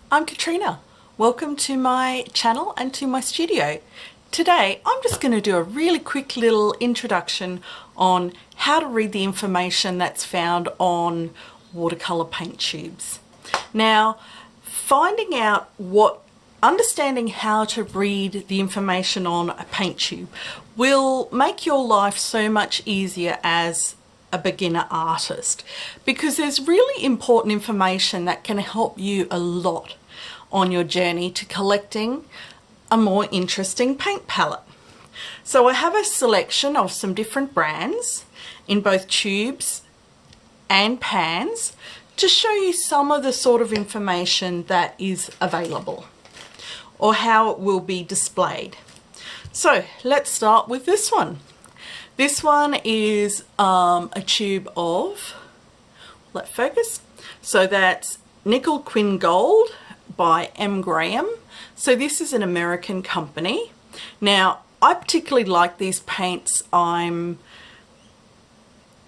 I'm Katrina. Welcome to my channel and to my studio. Today I'm just going to do a really quick little introduction on how to read the information that's found on watercolor paint tubes. Now, understanding how to read the information on a paint tube will make your life so much easier as a beginner artist, because there's really important information that can help you a lot on your journey to collecting a more interesting paint palette. So I have a selection of some different brands in both tubes and pans to show you some of the sort of information that is available or how it will be displayed. So let's start with this one. This one is a tube of, let focus, so that's Nickel Quin Gold by M. Graham. So this is an American company. Now, I particularly like these paints. When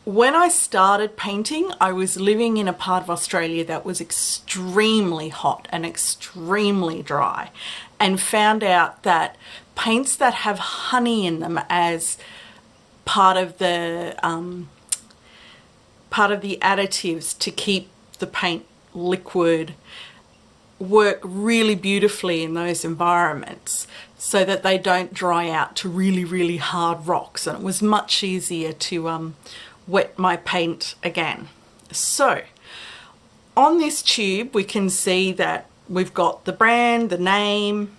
I started painting, I was living in a part of Australia that was extremely hot and extremely dry, and found out that paints that have honey in them as part of the additives to keep the paint liquid work really beautifully in those environments so that they don't dry out to really hard rocks, and it was much easier to wet my paint again. So on this tube we can see that we've got the brand, the name.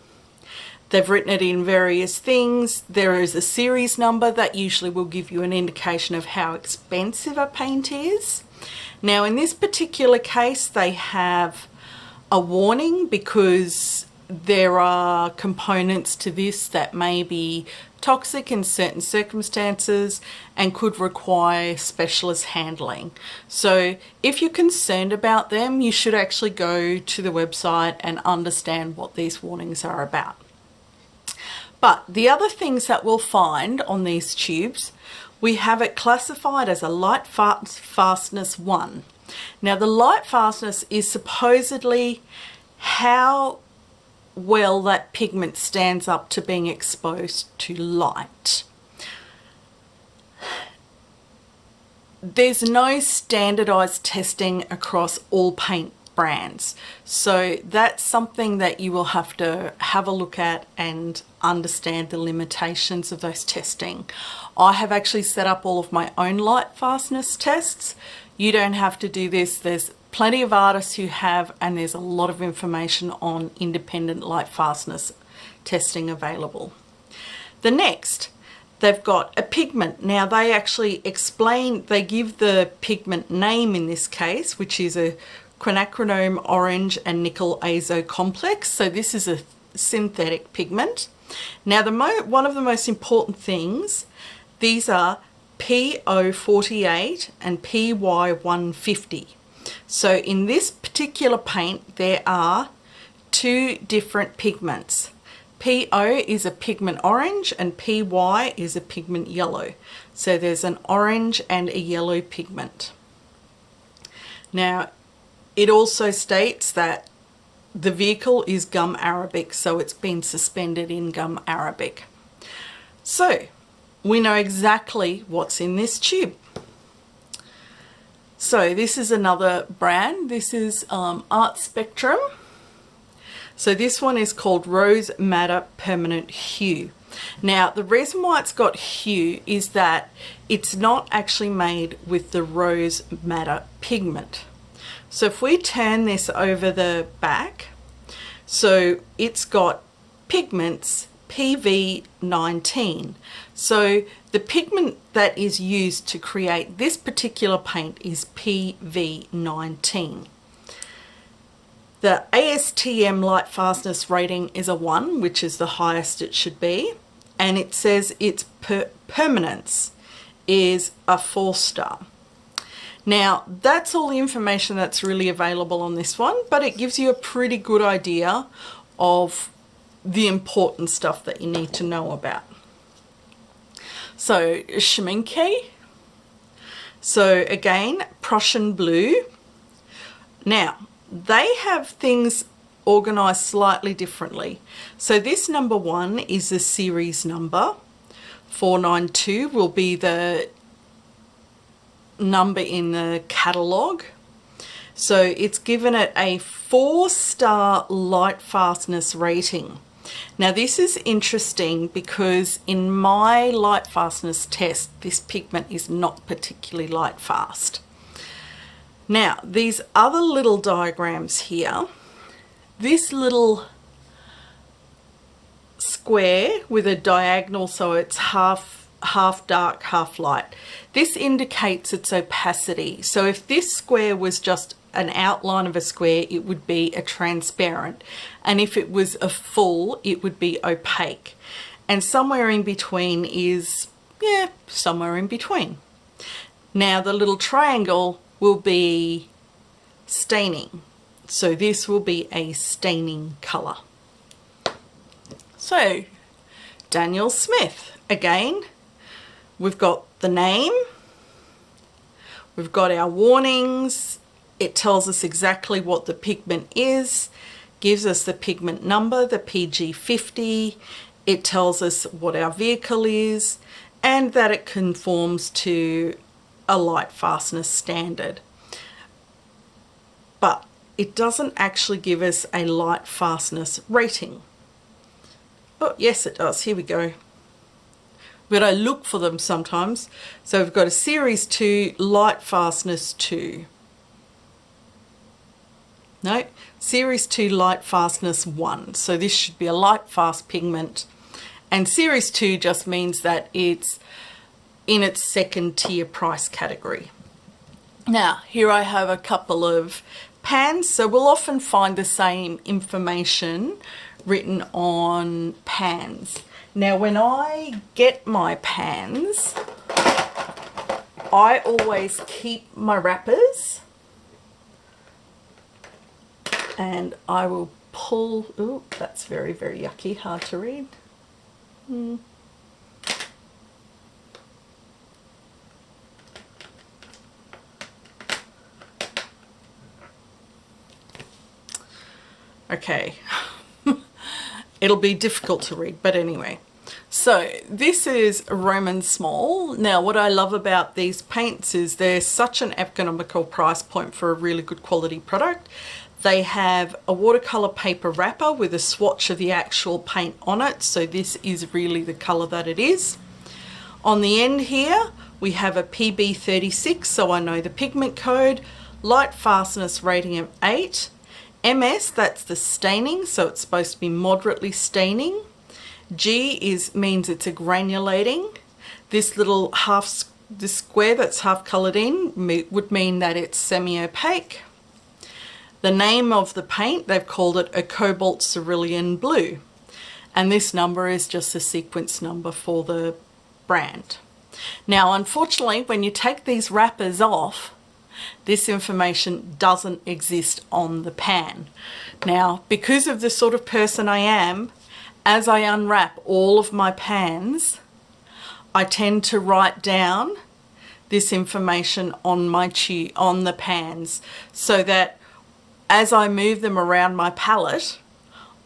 They've written it in various things. There is a series number that usually will give you an indication of how expensive a paint is. Now in this particular case they have a warning because there are components to this that may be toxic in certain circumstances and could require specialist handling. So if you're concerned about them, you should actually go to the website and understand what these warnings are about. But the other things that we'll find on these tubes, we have it classified as a light fastness 1. Now the light fastness is supposedly how well that pigment stands up to being exposed to light. There's no standardized testing across all paint brands, so that's something that you will have to have a look at and understand the limitations of those testing. I have actually set up all of my own light fastness tests. You don't have to do this. There's plenty of artists who have, and there's a lot of information on independent light fastness testing available. The next, they've got a pigment. Now they actually explain, they give the pigment name in this case, which is a quinacridone orange and nickel azo complex. So this is a synthetic pigment. Now one of the most important things, these are PO48 and PY150. So in this particular paint there are two different pigments. PO is a pigment orange and PY is a pigment yellow. So there's an orange and a yellow pigment. Now it also states that the vehicle is gum arabic, so it's been suspended in gum arabic. So we know exactly what's in this tube. So this is another brand. This is Art Spectrum. So this one is called Rose Madder Permanent Hue. Now the reason why it's got hue is that it's not actually made with the rose madder pigment. So if we turn this over the back, so it's got pigments PV19. So the pigment that is used to create this particular paint is PV19. The ASTM light fastness rating is a 1, which is the highest it should be, and it says its permanence is a 4-star. Now that's all the information that's really available on this one, but it gives you a pretty good idea of the important stuff that you need to know about. So Schminke, so again Prussian blue. Now they have things organized slightly differently. So this number 1 is the series number. 492 will be the number in the catalogue. So it's given it a 4-star light fastness rating. Now this is interesting because in my light fastness test, this pigment is not particularly light fast. Now these other little diagrams here, this little square with a diagonal, so it's half dark, half light. This indicates its opacity. So if this square was just an outline of a square, it would be a transparent. And if it was a full, it would be opaque. And somewhere in between is, yeah, somewhere in between. Now the little triangle will be staining. So this will be a staining colour. So, Daniel Smith, again, we've got the name, we've got our warnings, it tells us exactly what the pigment is, gives us the pigment number, the PG50, it tells us what our vehicle is, and that it conforms to a light fastness standard. But it doesn't actually give us a light fastness rating. Oh, yes, it does. Here we go. But I look for them sometimes. So we've got a Series 2, Light Fastness 2. No, Series 2, Light Fastness 1. So this should be a light fast pigment. And Series 2 just means that it's in its second tier price category. Now, here I have a couple of pans. So we'll often find the same information written on pans. Now when I get my pans, I always keep my wrappers and I will pull, ooh, that's very, very yucky, hard to read. Okay. It'll be difficult to read, but anyway. So this is Roman small. Now what I love about these paints is they're such an economical price point for a really good quality product. They have a watercolor paper wrapper with a swatch of the actual paint on it. So this is really the color that it is. On the end here, we have a PB36, so I know the pigment code, light fastness rating of 8. MS, that's the staining, so it's supposed to be moderately staining. G means it's a granulating. This little this square that's half coloured in would mean that it's semi-opaque. The name of the paint, they've called it a cobalt cerulean blue. And this number is just a sequence number for the brand. Now, unfortunately, when you take these wrappers off, this information doesn't exist on the pan. Now, because of the sort of person I am, as I unwrap all of my pans, I tend to write down this information on on the pans, so that as I move them around my palette,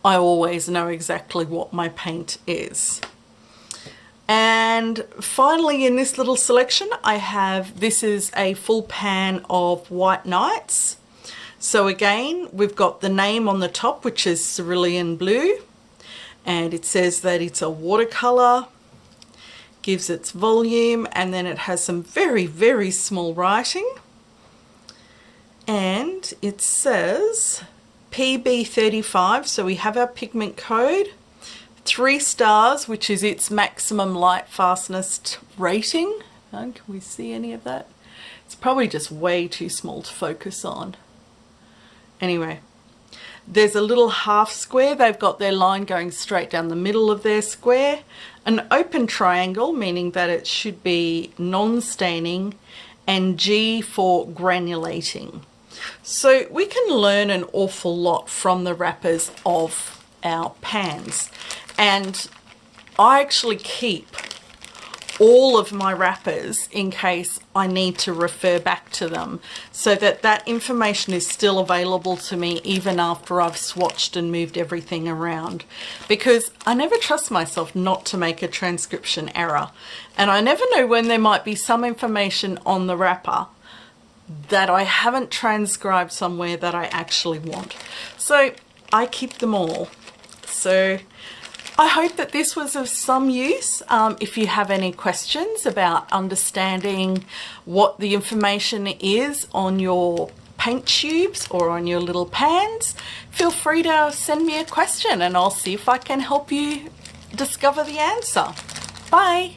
I always know exactly what my paint is. And finally, in this little selection, I have, this is a full pan of White Nights. So again, we've got the name on the top, which is cerulean blue, and it says that it's a watercolor, gives its volume, and then it has some very, very small writing. And it says PB35, so we have our pigment code. 3 stars, which is its maximum light fastness rating. Can we see any of that? It's probably just way too small to focus on. Anyway, there's a little half square. They've got their line going straight down the middle of their square. An open triangle, meaning that it should be non-staining, and G for granulating. So we can learn an awful lot from the wrappers of our pans. And I actually keep all of my wrappers in case I need to refer back to them, so that that information is still available to me even after I've swatched and moved everything around, because I never trust myself not to make a transcription error, and I never know when there might be some information on the wrapper that I haven't transcribed somewhere that I actually want. So I keep them all. So I hope that this was of some use. If you have any questions about understanding what the information is on your paint tubes or on your little pans, feel free to send me a question and I'll see if I can help you discover the answer. Bye.